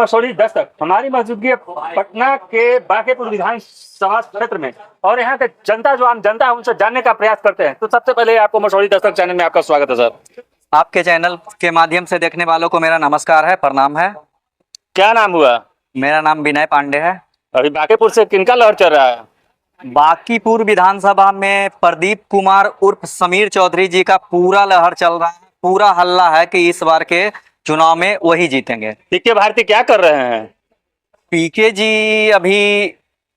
मसौढ़ी दस्तक। हमारी मौजूदगी है पटना के बांकीपुर विधानसभा क्षेत्र में और यहाँ के जनता जो आम जनता है उनसे जानने का प्रयास करते हैं। तो सबसे पहले आपको मसौढ़ी दस्तक चैनल में आपका स्वागत है सर। आपके चैनल के माध्यम से देखने वालों को मेरा नमस्कार है, प्रणाम है। क्या नाम हुआ? मेरा नाम विनय पांडे है। अभी बांकीपुर से किनका लहर चल रहा है? बांकीपुर विधानसभा में प्रदीप कुमार उर्फ समीर चौधरी जी का पूरा लहर चल रहा है। पूरा हल्ला है कि इस बार के चुनाव में वही जीतेंगे। पीके भारती क्या कर रहे हैं? पीके जी अभी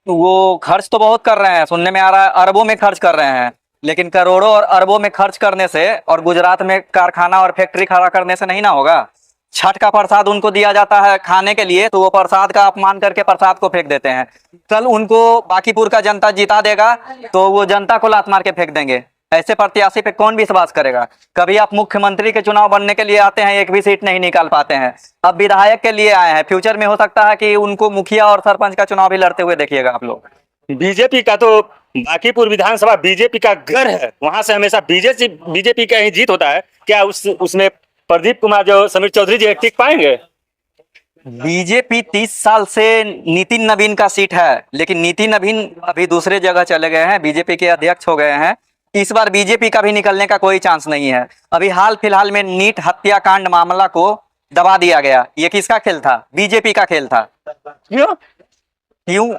वो खर्च तो बहुत कर रहे हैं, सुनने में आ रहा है अरबों में खर्च कर रहे हैं, लेकिन करोड़ों और अरबों में खर्च करने से और गुजरात में कारखाना और फैक्ट्री खड़ा करने से नहीं ना होगा। छठ का प्रसाद उनको दिया जाता है खाने के लिए, तो वो प्रसाद का अपमान करके प्रसाद को फेंक देते हैं। कल उनको बांकीपुर का जनता जिता देगा तो वो जनता को लात मार के फेंक देंगे। ऐसे प्रत्याशी पे कौन विश्वास करेगा? कभी आप मुख्यमंत्री के चुनाव बनने के लिए आते हैं, एक भी सीट नहीं निकाल पाते हैं। अब विधायक के लिए आए हैं, फ्यूचर में हो सकता है कि उनको मुखिया और सरपंच का चुनाव भी लड़ते हुए देखिएगा आप लोग। बीजेपी का तो बांकीपुर विधानसभा बीजेपी का घर है, वहां से हमेशा बीजेपी का ही जीत होता है। क्या उसमें प्रदीप कुमार जो समीर चौधरी जी टिक पाएंगे? बीजेपी 30 साल से नितिन नवीन का सीट है, लेकिन नितिन नवीन अभी दूसरे जगह चले गए हैं, बीजेपी के अध्यक्ष हो गए हैं। इस बार बीजेपी का भी निकलने का कोई चांस नहीं है। अभी हाल फिलहाल में नीट हत्याकांड मामला को दबा दिया गया। ये किसका खेल था? बीजेपी का खेल था। क्यों?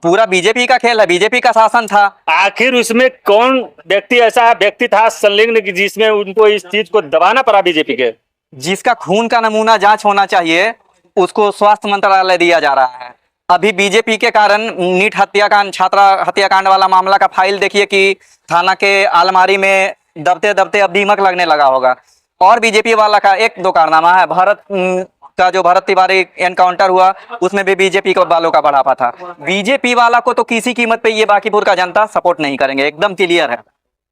पूरा बीजेपी का खेल है, बीजेपी का शासन था। आखिर उसमें कौन ऐसा व्यक्ति था संलिग्न कि जिसमें उनको इस चीज को दबाना पड़ा बीजेपी के? जिसका खून का नमूना जांच होना चाहिए उसको स्वास्थ्य मंत्रालय दिया जा रहा है। अभी बीजेपी के कारण नीट हत्याकांड, छात्रा हत्याकांड वाला मामला का फाइल देखिए कि थाना के अलमारी में दबते दबते अब दीमक लगने लगा होगा। और बीजेपी वाला का एक दो कारनामा है। भरत तिवारी एनकाउंटर हुआ, उसमें भी बीजेपी के वालों का बढ़ावा था। बीजेपी वाला को तो किसी कीमत पे ये बांकीपुर का जनता सपोर्ट नहीं करेंगे, एकदम क्लियर है।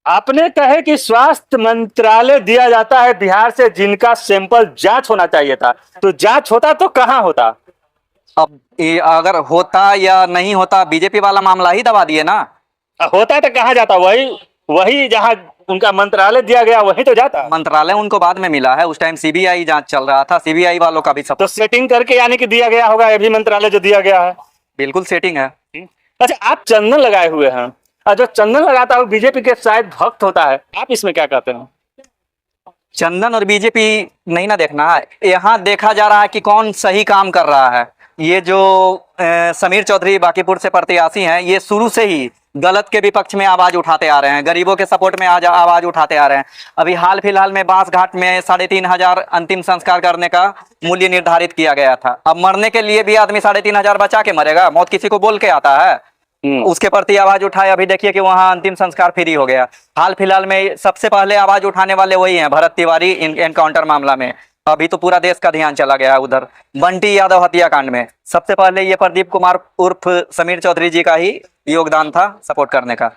आपने कहे कि स्वास्थ्य मंत्रालय दिया जाता है बिहार से, जिनका सैंपल जांच होना चाहिए था, तो जांच होता तो कहाँ होता? अब ये अगर होता या नहीं होता, बीजेपी वाला मामला ही दबा दिए ना। होता तो कहाँ जाता? वही जहाँ उनका मंत्रालय दिया गया वही तो जाता। मंत्रालय उनको बाद में मिला है, उस टाइम सीबीआई जांच चल रहा था, सीबीआई वालों का भी सब तो सेटिंग करके यानी कि दिया गया होगा, ये भी मंत्रालय जो दिया गया है। बिल्कुल सेटिंग है। अच्छा, आप चंदन लगाए हुए हैं और जो चंदन लगाता है बीजेपी के शायद भक्त होता है, आप इसमें क्या कहते हैं? चंदन और बीजेपी नहीं ना देखना है, यहाँ देखा जा रहा है कि कौन सही काम कर रहा है। ये जो समीर चौधरी बांकीपुर से प्रत्याशी हैं, ये शुरू से ही गलत के विपक्ष में आवाज उठाते आ रहे हैं, गरीबों के सपोर्ट में आज आवाज उठाते आ रहे हैं। अभी हाल फिलहाल में बांसघाट में 3,500 अंतिम संस्कार करने का मूल्य निर्धारित किया गया था। अब मरने के लिए भी आदमी 3,500 बचा के मरेगा? मौत किसी को बोल के आता है? उसके प्रति आवाज उठाए। अभी देखिए कि वहां अंतिम संस्कार फ्री हो गया। हाल फिलहाल में सबसे पहले आवाज उठाने वाले वही हैं, भरत तिवारी एनकाउंटर मामला में। अभी तो पूरा देश का ध्यान चला गया उधर। बंटी यादव हत्याकांड में सबसे पहले ये प्रदीप कुमार उर्फ समीर चौधरी जी का ही योगदान था सपोर्ट करने का।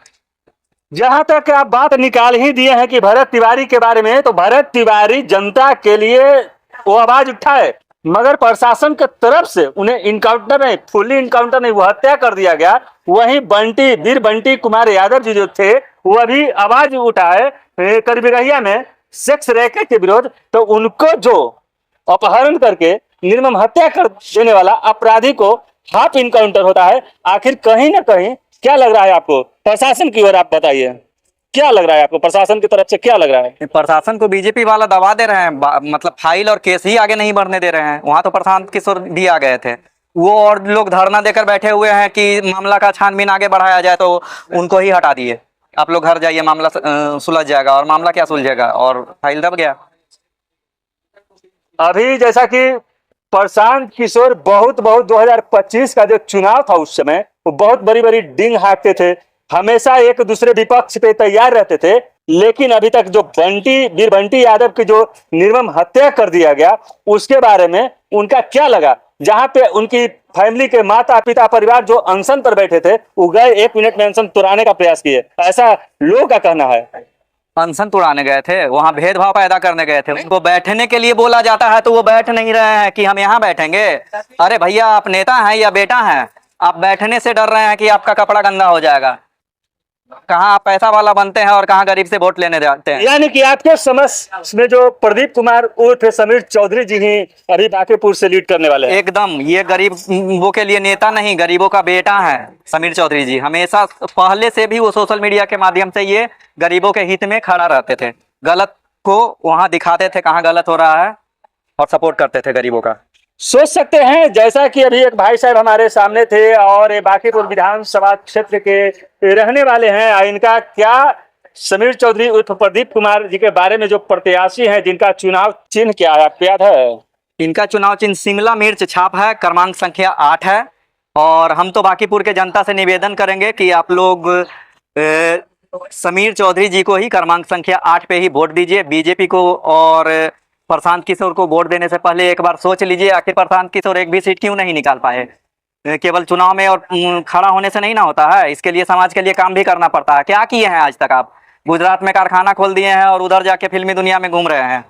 जहां तक आप बात निकाल ही दिए हैं कि भरत तिवारी के बारे में, तो भरत तिवारी जनता के लिए वो आवाज उठाए, मगर प्रशासन के तरफ से उन्हें इनकाउंटर नहीं, फुली इनकाउंटर नहीं, वो हत्या कर दिया गया। वहीं वीर बंटी कुमार यादव जी जो थे वो भी आवाज उठाए करबिरहिया में सेक्स रैकेट के विरोध, तो उनको जो अपहरण करके निर्मम हत्या कर देने वाला अपराधी को हाफ इनकाउंटर होता है। आखिर कहीं ना कहीं क्या लग रहा है आपको प्रशासन की ओर? आप बताइए, क्या लग रहा है आपको प्रशासन की तरफ से? क्या लग रहा है? प्रशासन को बीजेपी वाला दबा दे रहे हैं, मतलब फाइल और केस ही आगे नहीं बढ़ने दे रहे हैं। वहां तो प्रशांत किशोर भी आ गए थे, वो और लोग धरना देकर बैठे हुए हैं कि मामला का छानबीन आगे बढ़ाया जाए, तो उनको ही हटा दिए। आप लोग घर जाइए, मामला सुलझ जाएगा। और मामला क्या सुलझेगा? और फाइल दब गया। अभी जैसा कि प्रशांत किशोर बहुत 2025 का जो चुनाव था उस समय वो बहुत बड़ी डिंग हाँकते थे, हमेशा एक दूसरे विपक्ष पे तैयार रहते थे। लेकिन अभी तक जो वीर बंटी यादव की जो निर्मम हत्या कर दिया गया, उसके बारे में उनका क्या लगा? जहां पे उनकी फैमिली के माता पिता परिवार जो अनशन पर बैठे थे, वो गए 1 मिनट में अनशन तोड़ाने का प्रयास किए, ऐसा लोगों का कहना है। अनशन तोड़ाने गए थे, वहां भेदभाव पैदा करने गए थे। उनको बैठने के लिए बोला जाता है तो वो बैठ नहीं रहे हैं कि हम यहाँ बैठेंगे। अरे भैया, आप नेता हैं या बेटा हैं? आप बैठने से डर रहे हैं कि आपका कपड़ा गंदा हो जाएगा। कहाँ आप पैसा वाला बनते हैं और कहाँ गरीब से वोट लेने जाते हैं। यानी कि आपके समझ में जो प्रदीप कुमार उर्फ समीर चौधरी जी ही अभी बांकीपुर से लीड करने वाले हैं। एकदम, ये गरीबों के लिए नेता नहीं, गरीबों का बेटा है समीर चौधरी जी। हमेशा पहले से भी वो सोशल मीडिया के माध्यम से ये गरीबों के हित में खड़ा रहते थे, गलत को वहां दिखाते थे कहाँ गलत हो रहा है और सपोर्ट करते थे गरीबों का। सोच सकते हैं जैसा कि अभी एक भाई साहब हमारे सामने थे और ये बांकीपुर विधानसभा क्षेत्र के रहने वाले हैं, इनका क्या समीर चौधरी उर्फ प्रदीप कुमार जी के बारे में जो प्रत्याशी हैं जिनका चुनाव चिन्ह क्या है आपको याद है? इनका चुनाव चिन्ह शिमला मिर्च छाप है, क्रमांक संख्या 8 है। और हम तो बांकीपुर के जनता से निवेदन करेंगे कि आप लोग समीर चौधरी जी को ही क्रमांक संख्या 8 पे ही वोट दीजिए। बीजेपी को और प्रशांत किशोर को वोट देने से पहले एक बार सोच लीजिए, आखिर प्रशांत किशोर एक भी सीट क्यों नहीं निकाल पाए। केवल चुनाव में और खड़ा होने से नहीं ना होता है, इसके लिए समाज के लिए काम भी करना पड़ता है। क्या किए हैं आज तक आप? गुजरात में कारखाना खोल दिए हैं और उधर जाके फिल्मी दुनिया में घूम रहे हैं।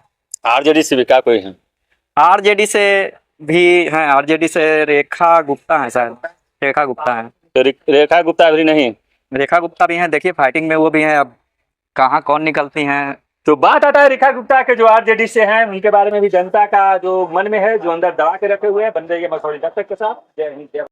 आरजेडी से भी क्या कोई है? आरजेडी से भी हैं, आरजेडी से रेखा गुप्ता है, शायद रेखा गुप्ता है। तो रेखा गुप्ता अभी नहीं? रेखा गुप्ता भी हैं, देखिए फाइटिंग में वो भी हैं, अब कहाँ कौन निकलती हैं। तो बात आता है रेखा गुप्ता के जो आरजेडी से हैं, उनके बारे में भी जनता का जो मन में है, जो अंदर दबा के रखे हुए हैं। बन रही है मसौड़ी दस्तक के साथ। जय हिंद।